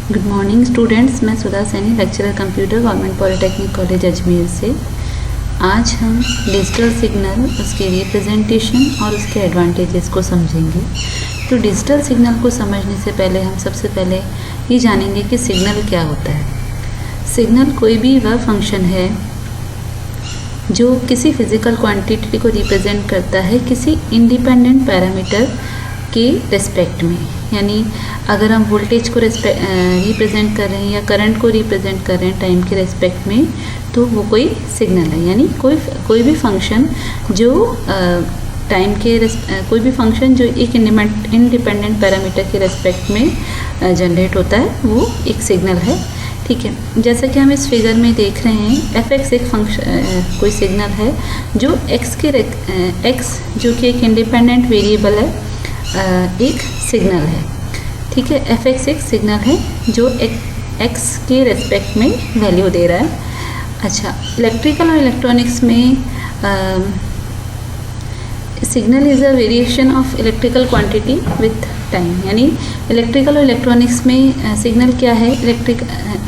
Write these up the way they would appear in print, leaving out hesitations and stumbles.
Good morning students, मैं Sudha Saini, lecturer computer, government polytechnic college Ajmer से। आज हम डिजिटल सिग्नल, उसके रिप्रेजेंटेशन और उसके एडवांटेजेस को समझेंगे। तो डिजिटल सिग्नल को समझने से पहले हम सबसे पहले ये जानेंगे कि सिग्नल क्या होता है। सिग्नल कोई भी वह फंक्शन है जो किसी फिजिकल क्वांटिटी को रिप्रेजेंट करता है किसी इंडिपेंडेंट पैरामीटर के रिस्पेक्ट में। यानी अगर हम वोल्टेज को रिप्रेजेंट कर रहे हैं या करंट को रिप्रेजेंट कर रहे हैं टाइम के रिस्पेक्ट में, तो वो कोई सिग्नल है। यानी कोई भी फंक्शन जो टाइम के कोई भी फंक्शन जो एक इंडिपेंडेंट पैरामीटर के रिस्पेक्ट में जनरेट होता है, वो एक सिग्नल है। ठीक है, जैसा कि हम इस फिगर में देख रहे हैं, fx एक फंक्शन कोई सिग्नल है जो x जो कि एक इंडिपेंडेंट वेरिएबल है, एक सिग्नल है। ठीक है, fx एक सिग्नल है जो x के रेस्पेक्ट में वैल्यू दे रहा है। अच्छा, इलेक्ट्रिकल और इलेक्ट्रॉनिक्स में signal is a variation of electrical quantity with time. यानी इलेक्ट्रिकल और इलेक्ट्रॉनिक्स में सिग्नल क्या है?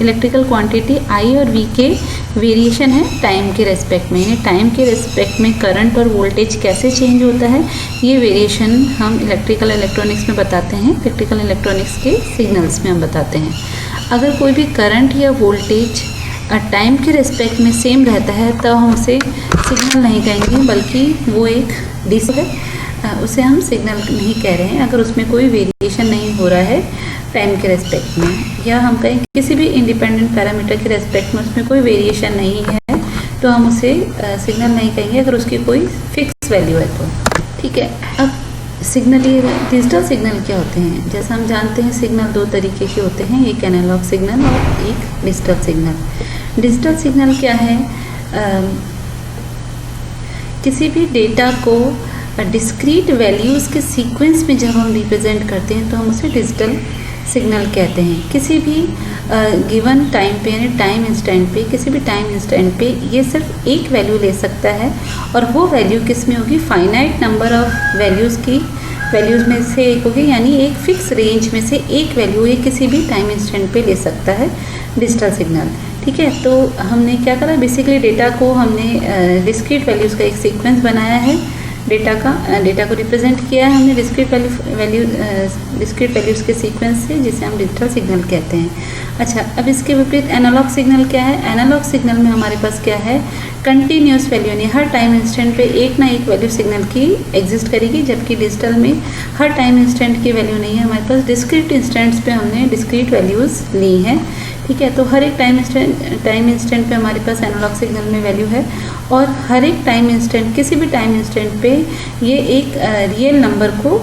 इलेक्ट्रिकल क्वांटिटी I और V के वेरिएशन है टाइम के रेस्पेक्ट में। यानी टाइम के रेस्पेक्ट में करंट और वोल्टेज कैसे चेंज होता है, ये वेरिएशन हम इलेक्ट्रिकल इलेक्ट्रॉनिक्स में बताते हैं। इलेक्ट्रिकल इलेक्ट्रॉनिक्स के सिग्नल्स में हम बताते हैं। अगर कोई भी करंट या वोल्टेज टाइम के रेस्पेक्ट में सेम रहता है तो हम उसे सिग्नल नहीं कहेंगे, बल्कि वो एक डीसी है, उसे हम सिग्नल नहीं कह रहे हैं। अगर उसमें कोई वेरिएशन नहीं हो रहा है टाइम के रेस्पेक्ट में, या हम कहें किसी भी इंडिपेंडेंट पैरामीटर के रेस्पेक्ट में उसमें कोई वेरिएशन नहीं है, तो हम उसे सिग्नल नहीं कहेंगे अगर उसकी कोई फिक्स वैल्यू है तो। ठीक है, अब सिग्नल, ये डिजिटल सिग्नल क्या होते हैं? जैसा हम जानते हैं, सिग्नल दो तरीके के होते हैं, एक एनालॉग सिग्नल और एक डिजिटल सिग्नल। डिजिटल सिग्नल क्या है? किसी भी डेटा को डिस्क्रीट वैल्यूज़ के सीक्वेंस में जब हम रिप्रेजेंट करते हैं तो हम उसे डिजिटल सिग्नल कहते हैं। किसी भी गिवन टाइम पे, यानी टाइम इंस्टेंट पे, किसी भी टाइम इंस्टेंट पे ये सिर्फ एक वैल्यू ले सकता है, और वो वैल्यू किस में होगी? फाइनाइट नंबर ऑफ वैल्यूज़ में से एक होगी। यानी एक फिक्स रेंज में से एक वैल्यू ये किसी भी टाइम इंस्टेंट पे ले सकता है डिजिटल सिग्नल। ठीक है, तो हमने क्या करा? बेसिकली डेटा को हमने डिस्क्रीट वैल्यूज़ का एक सीक्वेंस बनाया है। डेटा को रिप्रेजेंट किया है हमने डिस्क्रीट वैल्यूज़ के सीक्वेंस से, जिसे हम डिजिटल सिग्नल कहते हैं। अच्छा, अब इसके विपरीत एनालॉग सिग्नल क्या है? एनालॉग सिग्नल में हमारे पास क्या है? कंटिन्यूस वैल्यू, यानी हर टाइम इंस्टेंट पे एक ना एक वैल्यू सिग्नल की एग्जिस्ट करेगी, जबकि डिजिटल में हर टाइम इंस्टेंट की वैल्यू नहीं है। हमारे पास डिस्क्रीट इंस्टेंट्स पे हमने डिस्क्रीट वैल्यूज़ ली हैं। ठीक है, तो हर एक टाइम इंस्टेंट पे हमारे पास एनालॉग सिग्नल में वैल्यू है, और हर एक टाइम इंस्टेंट, किसी भी टाइम इंस्टेंट पे ये एक रियल नंबर को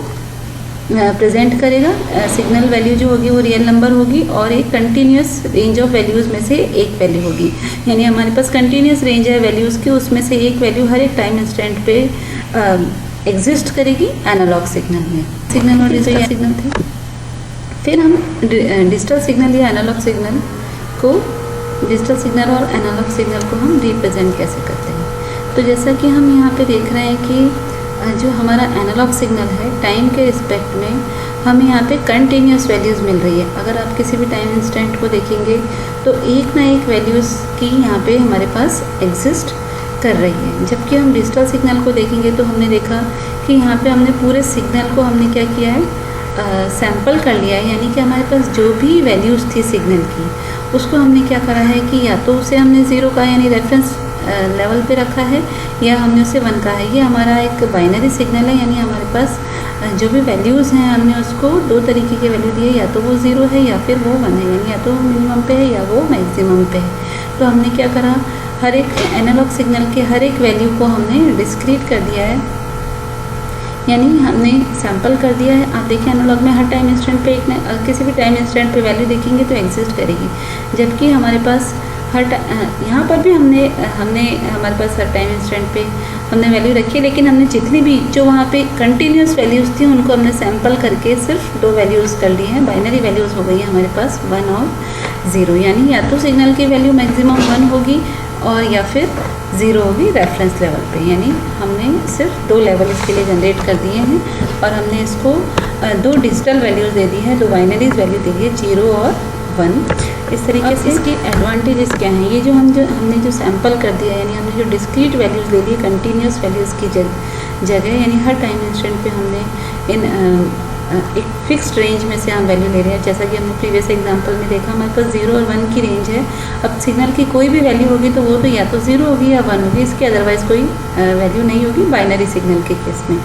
प्रेजेंट करेगा। सिग्नल वैल्यू जो होगी वो रियल नंबर होगी, और एक कंटिन्यूस रेंज ऑफ वैल्यूज़ में से एक वैल्यू होगी। यानी हमारे पास कंटिन्यूस रेंज है वैल्यूज़ की, उसमें से एक वैल्यू हर एक टाइम इंस्टेंट पे एग्जिस्ट करेगी एनालॉग सिग्नल में। सिग्नल और डिजिटल सिग्नल थे। फिर हम डिजिटल सिग्नल या एनालॉग सिग्नल को, डिजिटल सिग्नल और एनालॉग सिग्नल को हम रिप्रेजेंट कैसे करते हैं? तो जैसा कि हम यहाँ पे देख रहे हैं कि जो हमारा एनालॉग सिग्नल है, टाइम के रिस्पेक्ट में हमें यहाँ पे कंटिन्यूस वैल्यूज़ मिल रही है। अगर आप किसी भी टाइम इंस्टेंट को देखेंगे तो एक ना एक वैल्यूज़ की यहाँ पे हमारे पास एग्जिस्ट कर रही है। जबकि हम डिजिटल सिग्नल को देखेंगे तो हमने देखा कि यहाँ पे हमने पूरे सिग्नल को हमने क्या किया है? सैंपल कर लिया है। यानी कि हमारे पास जो भी वैल्यूज़ थी सिग्नल की, उसको हमने क्या करा है कि या तो उसे हमने ज़ीरो का यानी रेफरेंस लेवल पे रखा है, या हमने उसे 1 का है। ये हमारा एक बाइनरी सिग्नल है, यानी हमारे पास जो भी वैल्यूज़ हैं हमने उसको दो तरीके के वैल्यू दिए, या तो वो 0 है या फिर वो 1 है। यानी या तो मिनिमम पे है या वो मैक्सिमम पे है। तो हमने क्या करा? हर एक एनालॉग सिग्नल के हर एक वैल्यू को हमने डिस्क्रीट कर दिया है, यानी हमने सैंपल कर दिया है। आप देखिए, एनालॉग में हर टाइम इंस्टेंट पे किसी भी टाइम इंस्टेंट पे वैल्यू देखेंगे तो एग्जिस्ट करेगी, जबकि हमारे पास यहाँ पर भी हमने हमारे पास हर टाइम इंस्टेंट पे हमने वैल्यू रखी है, लेकिन हमने जितनी भी जो वहाँ पे कंटिन्यूस वैल्यूज़ थी उनको हमने सैंपल करके सिर्फ 2 वैल्यूज़ कर ली हैं। बाइनरी वैल्यूज़ हो गई है हमारे पास 1 और 0। यानी या तो सिग्नल की वैल्यू मैक्सिमम 1 होगी और या फिर 0 होगी रेफरेंस लेवल पे। यानी हमने सिर्फ 2 लेवल इसके लिए जनरेट कर दिए हैं, और हमने इसको 2 डिजिटल वैल्यूज़ दे दी है, 2 बाइनरीज वैल्यू दी है 0 और 1। इस तरीके से इसके एडवांटेजेस क्या हैं, ये जो हमने जो सैंपल कर दिया, यानी हमने जो डिस्क्रीट वैल्यूज़ ले ली कंटिन्यूस वैल्यूज़ की जगह, यानी हर टाइम इंस्टेंट पे हमने इन एक फिक्स्ड रेंज में से हम वैल्यू ले रहे हैं। जैसा कि हमने प्रीवियस एग्जांपल में देखा, हमारे पास 0 और 1 की रेंज है। अब सिग्नल की कोई भी वैल्यू होगी तो वो तो या तो 0 होगी या 1 होगी, इसके अदरवाइज़ कोई वैल्यू नहीं होगी बाइनरी सिग्नल के केस में।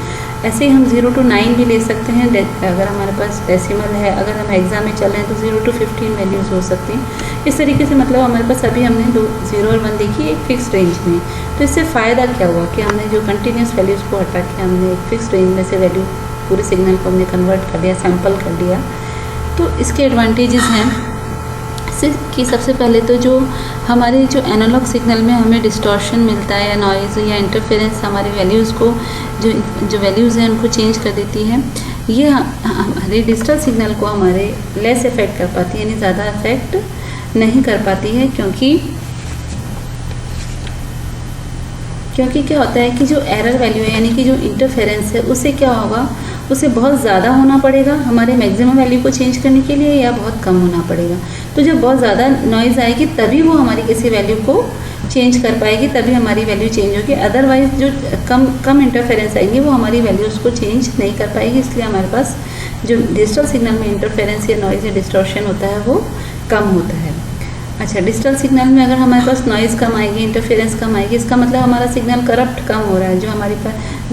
ऐसे ही हम 0 to 9 भी ले सकते हैं, अगर हमारे पास डेसिमल है। अगर हम एग्जाम में चल रहे हैं तो 0 to 15 वैल्यूज़ हो सकती हैं। इस तरीके से मतलब हमारे पास अभी हमने 0 और 1 देखी एक फिक्स रेंज में। तो इससे फ़ायदा क्या हुआ कि हमने जो कंटिन्यूस वैल्यूज़ को हटा के हमने एक फिक्स रेंज में से वैल्यू पूरे सिग्नल को हमने कन्वर्ट कर लिया, सैंपल कर लिया। तो इसके एडवांटेजेस हैं कि सबसे पहले तो जो हमारे जो एनालॉग सिग्नल में हमें डिस्टॉर्शन मिलता है या नॉइज़ या इंटरफेरेंस हमारे वैल्यूज़ को जो वैल्यूज़ हैं उनको चेंज कर देती है, ये हमारे डिजिटल सिग्नल को हमारे लेस इफ़ेक्ट कर पाती है, यानी ज़्यादा इफ़ेक्ट नहीं कर पाती है। क्योंकि क्या होता है कि जो एरर वैल्यू है, यानी कि जो इंटरफेरेंस है, उससे क्या होगा, उसे बहुत ज़्यादा होना पड़ेगा हमारे मैक्सिमम वैल्यू को चेंज करने के लिए, या बहुत कम होना पड़ेगा। तो जब बहुत ज़्यादा नॉइज़ आएगी तभी वो हमारी किसी वैल्यू को चेंज कर पाएगी, तभी हमारी वैल्यू चेंज होगी। अदरवाइज़ जो कम इंटरफेरेंस आएंगे वो हमारी वैल्यूज़ को चेंज नहीं कर पाएगी। इसलिए हमारे पास जो डिजिटल सिग्नल में इंटरफेरेंस या नॉइज़ या डिस्टॉर्शन होता है वो कम होता है। अच्छा, डिजिटल सिग्नल में अगर हमारे पास नॉइज़ कम आएगी, इंटरफेरेंस कम आएगी, इसका मतलब हमारा सिग्नल करप्ट कम हो रहा है।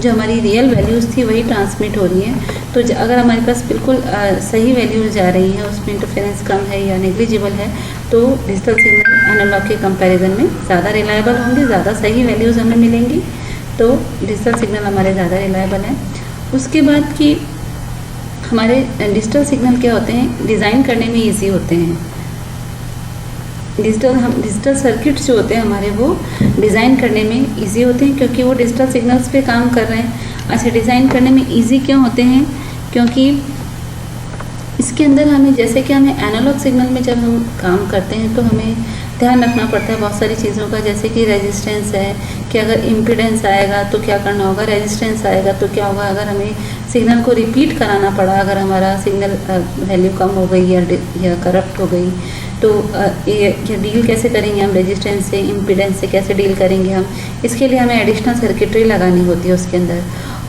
जो हमारी रियल वैल्यूज़ थी वही ट्रांसमिट हो रही हैं। तो अगर हमारे पास बिल्कुल सही वैल्यूज़ जा रही हैं, उसमें इंटरफेरेंस कम है या नेग्लिजिबल है, तो डिजिटल सिग्नल एनालॉग के कंपैरिजन में ज़्यादा रिलायबल होंगे, ज़्यादा सही वैल्यूज़ हमें मिलेंगी। तो डिजिटल सिग्नल हमारे ज़्यादा रिलायबल हैं। उसके बाद कि हमारे डिजिटल सिग्नल क्या होते हैं, डिज़ाइन करने में ईजी होते हैं। डिजिटल सर्किट्स जो होते हैं हमारे, वो डिज़ाइन करने में इजी होते हैं क्योंकि वो डिजिटल सिग्नल्स पे काम कर रहे हैं। अच्छा, डिज़ाइन करने में इजी क्यों होते हैं, क्योंकि इसके अंदर हमें, जैसे कि हमें एनालॉग सिग्नल में जब हम काम करते हैं तो हमें ध्यान रखना पड़ता है बहुत सारी चीज़ों का, जैसे कि रेजिस्टेंस है कि अगर इम्पीडेंस आएगा तो क्या करना होगा, रेजिस्टेंस आएगा तो क्या होगा, अगर हमें सिग्नल को रिपीट कराना पड़ा, अगर हमारा सिग्नल वैल्यू कम हो गई या करप्ट हो गई, तो ये डील कैसे करेंगे हम, रेजिस्टेंस से, इम्पीडेंस से कैसे डील करेंगे हम। इसके लिए हमें एडिशनल सर्किटरी लगानी होती है उसके अंदर।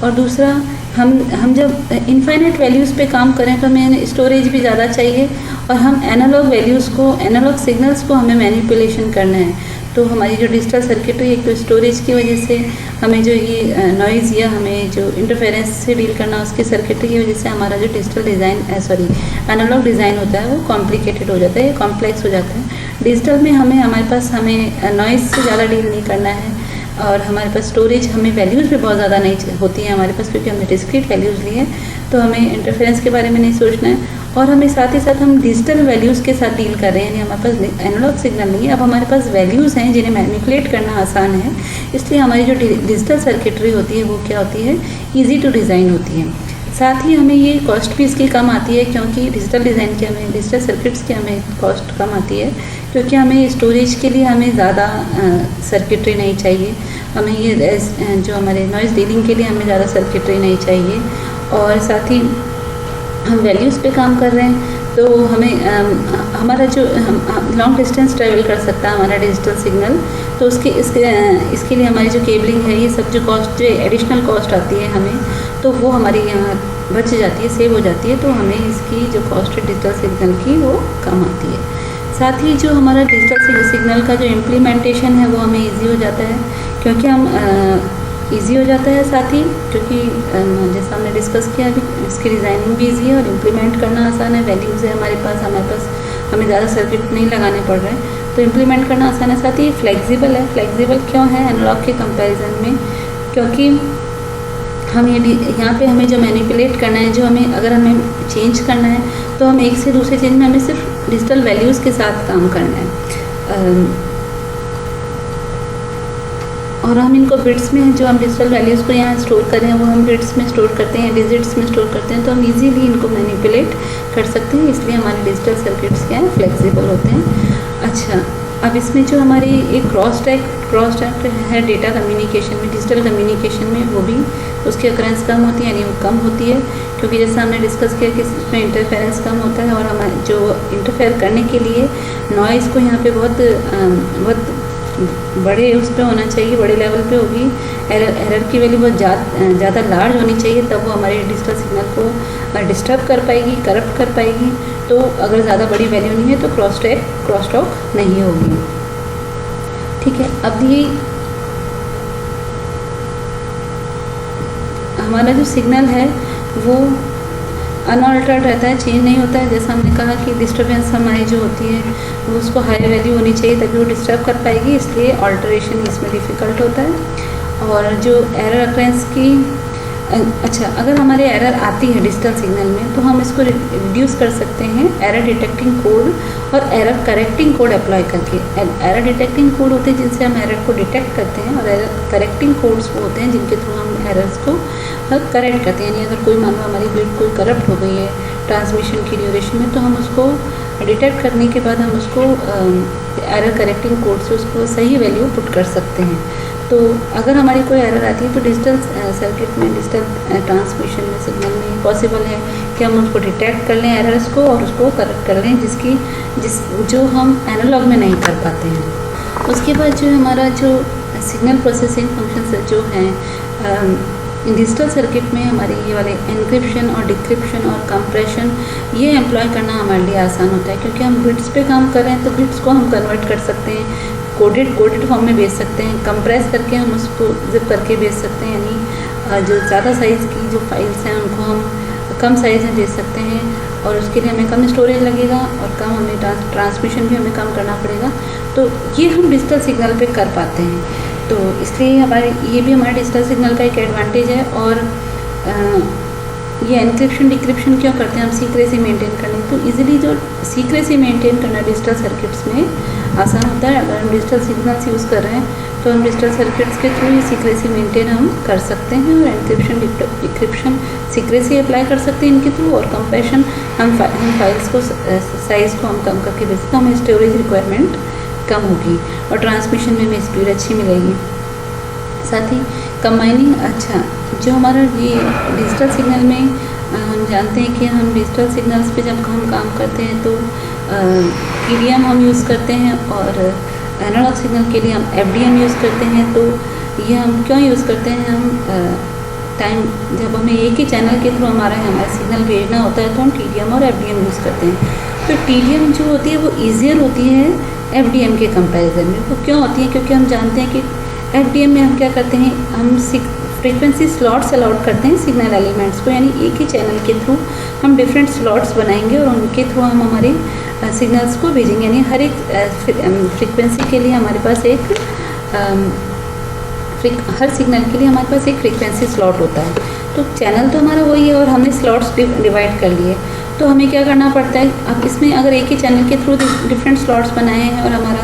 और दूसरा, हम जब इनफाइनाइट वैल्यूज़ पे काम करें तो हमें स्टोरेज भी ज़्यादा चाहिए, और हम एनालॉग वैल्यूज़ को, एनालॉग सिग्नल्स को हमें मैनिपुलेशन करना है। तो हमारी जो डिजिटल सर्किटरी, एक तो स्टोरेज की वजह से हमें जो ये नॉइज़ या हमें जो इंटरफेरेंस से डील करना, उसकी सर्किटरी की वजह से हमारा जो डिजिटल एनालॉग डिज़ाइन होता है वो कॉम्प्लिकेटेड हो जाता है, कॉम्प्लेक्स हो जाता है। डिजिटल में हमारे पास नॉइज़ से ज़्यादा डील नहीं करना है, और हमारे पास स्टोरेज, हमें वैल्यूज़ भी बहुत ज़्यादा नहीं होती हैं हमारे पास, क्योंकि हमने डिस्क्रीट वैल्यूज़ ली है, तो हमें इंटरफेरेंस के बारे में नहीं सोचना है। और हमें साथ ही साथ हम डिजिटल वैल्यूज़ के साथ डील कर रहे हैं, यानी हमारे पास एनालॉग सिग्नल नहीं है, अब हमारे पास वैल्यूज़ हैं जिन्हें मैनिपुलेट करना आसान है। इसलिए हमारी जो डिजिटल सर्किटरी होती है वो क्या होती है, ईजी टू डिज़ाइन होती है। साथ ही हमें ये कॉस्ट भी इसकी कम आती है, क्योंकि डिजिटल सर्किट्स की हमें कॉस्ट कम आती है, क्योंकि हमें स्टोरेज के लिए हमें ज़्यादा सर्किटरी नहीं चाहिए, हमें ये जो हमारे नॉइज़ डीलिंग के लिए हमें ज़्यादा सर्किटरी नहीं चाहिए। और साथ ही हम वैल्यूज़ पे काम कर रहे हैं, तो हमें हमारा जो लॉन्ग डिस्टेंस ट्रैवल कर सकता है हमारा डिजिटल सिग्नल, तो इसके लिए हमारी जो केबलिंग है, ये सब जो एडिशनल कॉस्ट आती है हमें, तो वो हमारी यहाँ बच जाती है, सेव हो जाती है। तो हमें इसकी जो कॉस्ट है डिजिटल सिग्नल की वो कम आती है। साथ ही जो हमारा डिजिटल सिग्नल का जो इम्प्लीमेंटेशन है वो हमें ईजी हो जाता है, क्योंकि ईजी हो जाता है, साथ ही क्योंकि जैसा हमने डिस्कस किया अभी, इसकी डिज़ाइनिंग भी ईजी है और इम्प्लीमेंट करना आसान है। वैल्यूज़ है हमारे पास हमें ज़्यादा सर्किट नहीं लगाने पड़ रहे हैं, तो इम्प्लीमेंट करना आसान है। साथ ही फ्लेक्सिबल है। फ्लेक्सिबल क्यों है एनालॉग के कंपैरिजन में, क्योंकि हम यहाँ पे हमें जो मैनिपुलेट करना है, जो अगर हमें चेंज करना है, तो हम एक से दूसरे चेंज में हमें सिर्फ डिजिटल वैल्यूज़ के साथ काम करना है। और हम इनको बिट्स में, जो हम डिजिटल वैल्यूज़ को यहाँ स्टोर कर रहे हैं वो हम बिट्स में स्टोर करते हैं, डिजिट्स में स्टोर करते हैं, तो हम इजीली इनको मैनिपुलेट कर सकते हैं। इसलिए हमारे डिजिटल सर्किट्स क्या हैं, फ्लेक्सिबल होते हैं। अच्छा, अब इसमें जो हमारी एक क्रॉस टैक है डेटा कम्युनिकेशन में, डिजिटल कम्युनिकेशन में, वो भी उसकी अकरेंस कम होती है, यानी वो कम होती है, क्योंकि जैसे हमने डिस्कस किया कि इसमें इंटरफेरेंस कम होता है और हमारे जो इंटरफेयर करने के लिए नॉइज़ को यहाँ पे बहुत बड़े उस पर होना चाहिए, बड़े लेवल पे होगी, एरर की वैल्यू बहुत ज़्यादा लार्ज होनी चाहिए, तब वो हमारे डिजिटल सिग्नल को डिस्टर्ब कर पाएगी, करप्ट कर पाएगी। तो अगर ज़्यादा बड़ी वैल्यू नहीं है तो क्रॉस टॉक नहीं होगी। ठीक है, अब ये हमारा जो सिग्नल है वो अनऑल्टर्ड रहता है, चेंज नहीं होता है। जैसा हमने कहा कि डिस्टर्बेंस हमारी जो होती है वो उसको हाई वैल्यू होनी चाहिए तभी वो डिस्टर्ब कर पाएगी, इसलिए ऑल्टरेशन इसमें डिफ़िकल्ट होता है। और जो एरर अकरेंस की अच्छा, अगर हमारे एरर आती है डिजिटल सिग्नल में तो हम इसको रिड्यूस कर सकते हैं एरर डिटेक्टिंग कोड और एरर करेक्टिंग कोड अप्लाई करके। एरर डिटेक्टिंग कोड होते हैं जिनसे हम एरर को डिटेक्ट करते हैं, और एरर करेक्टिंग कोड्स वो होते हैं जिनके थ्रू हम एरर्स को करेक्ट करते हैं। यानी अगर कोई मान लो हमारी बिट कोई करप्ट हो गई है ट्रांसमिशन की ड्यूरेशन में, तो हम उसको डिटेक्ट करने के बाद हम उसको एरर करेक्टिंग कोड से उसको सही वैल्यू पुट कर सकते हैं। तो अगर हमारी कोई एरर आती है तो डिजिटल सर्किट में, डिजिटल ट्रांसमिशन में, सिग्नल में पॉसिबल है कि हम उसको डिटेक्ट कर लें एरर्स को और उसको करेक्ट कर लें, जो हम एनालॉग में नहीं कर पाते हैं। उसके बाद जो हमारा जो सिग्नल प्रोसेसिंग फंक्शन जो हैं डिजिटल सर्किट में, हमारे ये वाले एनक्रिप्शन और डिक्रिप्शन और कंप्रेशन, ये एम्प्लॉय करना हमारे लिए आसान होता है, क्योंकि हम बिट्स पे काम कर रहे हैं तो बिट्स को हम कन्वर्ट कर सकते हैं, कोडेड फॉर्म में भेज सकते हैं, कंप्रेस करके हम उसको जिप करके भेज सकते हैं, यानी जो ज़्यादा साइज़ की जो फाइल्स हैं उनको हम कम साइज़ में भेज सकते हैं, और उसके लिए हमें कम स्टोरेज लगेगा और कम हमें ट्रांसमिशन भी हमें कम करना पड़ेगा। तो ये हम डिजिटल सिग्नल पे कर पाते हैं, तो इसलिए ये भी हमारे डिजिटल सिग्नल का एक एडवांटेज है। और ये एनक्रिप्शन डिक्रिप्शन क्यों करते हैं हम? सीक्रेसी मेंटेन करने, तो इजीली जो सीक्रेसी मेंटेन करना डिजिटल सर्किट्स में आसान होता है। अगर हम डिजिटल सिग्नल्स यूज़ कर रहे हैं तो हम डिजिटल सर्किट्स के थ्रू ये सीक्रेसी मेंटेन हम कर सकते हैं, और एनक्रिप्शन डिक्रिप्शन सीक्रेसी अप्लाई कर सकते हैं इनके थ्रू, और कंप्रेशन हम फाइल्स को साइज़ को हम कम करके भेजते हैं, हमें स्टोरेज रिक्वायरमेंट कम होगी और ट्रांसमिशन में हमें स्पीड अच्छी मिलेगी। साथ ही कंबाइनिंग, अच्छा, जो हमारा ये डिजिटल सिग्नल में हम जानते हैं कि हम डिजिटल सिग्नल्स पे जब हम काम करते हैं तो PDM हम यूज़ करते हैं, और एनालॉग सिग्नल के लिए हम FDM यूज़ करते हैं। तो ये हम क्यों यूज़ करते हैं? हम टाइम जब हमें एक ही चैनल के थ्रू हमारा सिग्नल भेजना होता है तो हम TDM और FDM यूज़ करते हैं। तो TDM जो होती है वो ईजियर होती है FDM के कंपैरिजन में। वो क्यों होती है? क्योंकि हम जानते हैं कि FDM में हम क्या करते हैं, हम फ्रीक्वेंसी स्लॉट्स अलाउड करते हैं सिग्नल एलिमेंट्स को, यानी एक ही चैनल के थ्रू हम डिफरेंट स्लॉट्स बनाएंगे और उनके थ्रू हम हमारे सिग्नल्स को भेजेंगे। यानी हर एक फ्रीक्वेंसी के लिए हमारे पास हर सिग्नल के लिए हमारे पास एक फ्रीक्वेंसी स्लॉट होता है। तो चैनल तो हमारा वही है और हमने स्लॉट्स डिवाइड कर लिए। तो हमें क्या करना पड़ता है, अब इसमें अगर एक ही चैनल के थ्रू डिफरेंट स्लॉट्स बनाए हैं और हमारा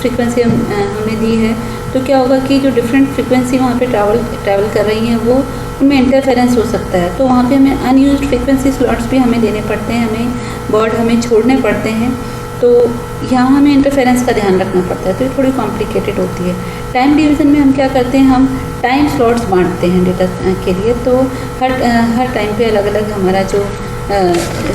फ्रीक्वेंसी हमने दी है, तो क्या होगा कि जो डिफरेंट फ्रीक्वेंसी वहाँ पे ट्रैवल कर रही हैं वो उनमें इंटरफेरेंस हो सकता है। तो वहाँ पे हमें अनयूज्ड फ्रीक्वेंसी स्लॉट्स भी हमें देने पड़ते हैं, हमें वर्ड हमें छोड़ने पड़ते हैं। तो यहाँ हमें इंटरफेरेंस का ध्यान रखना पड़ता है, तो ये थोड़ी कॉम्प्लिकेटेड होती है। टाइम डिवीज़न में हम क्या करते हैं, हम टाइम स्लॉट्स बांटते हैं डेटा के लिए। तो हर टाइम पे अलग अलग हमारा जो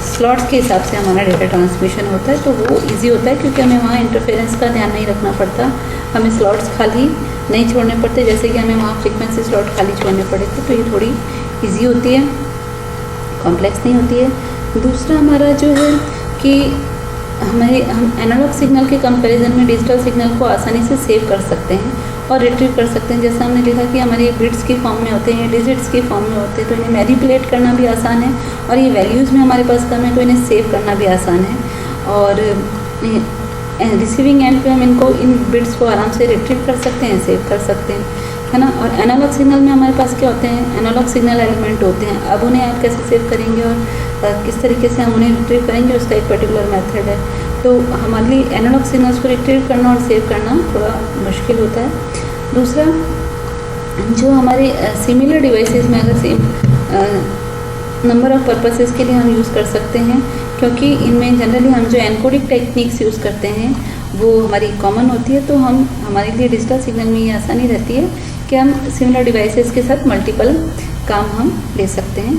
स्लॉट्स के हिसाब से हमारा डेटा ट्रांसमिशन होता है, तो वो इजी होता है क्योंकि हमें वहाँ इंटरफेरेंस का ध्यान नहीं रखना पड़ता, हमें स्लॉट्स खाली नहीं छोड़ने पड़ते, जैसे कि हमें वहाँ फ्रीक्वेंसी स्लॉट खाली छोड़ने पड़े थे। तो ये थोड़ी इजी होती है, कॉम्प्लेक्स नहीं होती है। दूसरा हमारा जो है कि हम एनालॉग सिग्नल के कंपैरिजन में डिजिटल सिग्नल को आसानी से सेव कर सकते हैं और रिट्रीव कर सकते हैं। जैसा हमने देखा कि हमारे बिट्स की फॉर्म में होते हैं, डिजिट्स की फॉर्म में होते हैं, तो इन्हें मैनिपुलेट करना भी आसान है, और ये वैल्यूज़ में हमारे पास कम है तो इन्हें सेव करना भी आसान है। और रिसीविंग एंड पे हम इन बिट्स को आराम से रिट्रीव कर सकते हैं, सेव कर सकते हैं, है ना। और एनालॉग सिग्नल में हमारे पास क्या होते हैं, एनालॉग सिग्नल एलिमेंट होते हैं। अब उन्हें आप कैसे सेव करेंगे और किस तरीके से हम उन्हें रिट्रीव करेंगे, उसका एक पर्टिकुलर मेथड है। तो हमारे लिए एनालॉग सिग्नल्स को रिट्रीव करना और सेव करना थोड़ा मुश्किल होता है। दूसरा, जो हमारे सिमिलर डिवाइसेस में अगर सेम नंबर ऑफ़ पर्पसेस के लिए हम यूज़ कर सकते हैं, क्योंकि इनमें जनरली हम जो एनकोडिंग टेक्निक्स यूज़ करते हैं वो हमारी कॉमन होती है, तो हम हमारे लिए डिजिटल सिग्नल में ये आसानी रहती है कि हम सिमिलर डिवाइसेस के साथ मल्टीपल काम हम ले सकते हैं।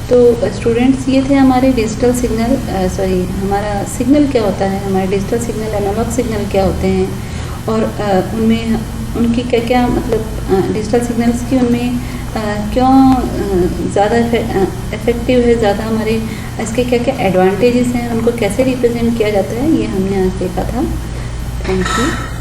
तो स्टूडेंट्स, ये थे हमारे डिजिटल सिग्नल, हमारा सिग्नल क्या होता है, हमारे डिजिटल सिग्नल, एनालॉग सिग्नल क्या होते हैं, और उनमें उनकी क्या क्या मतलब डिजिटल सिग्नल्स की उनमें क्यों ज़्यादा इफ़ेक्टिव है, ज़्यादा हमारे इसके क्या क्या एडवांटेजेस हैं, उनको कैसे रिप्रेजेंट किया जाता है, ये हमने आज देखा था। Thank you.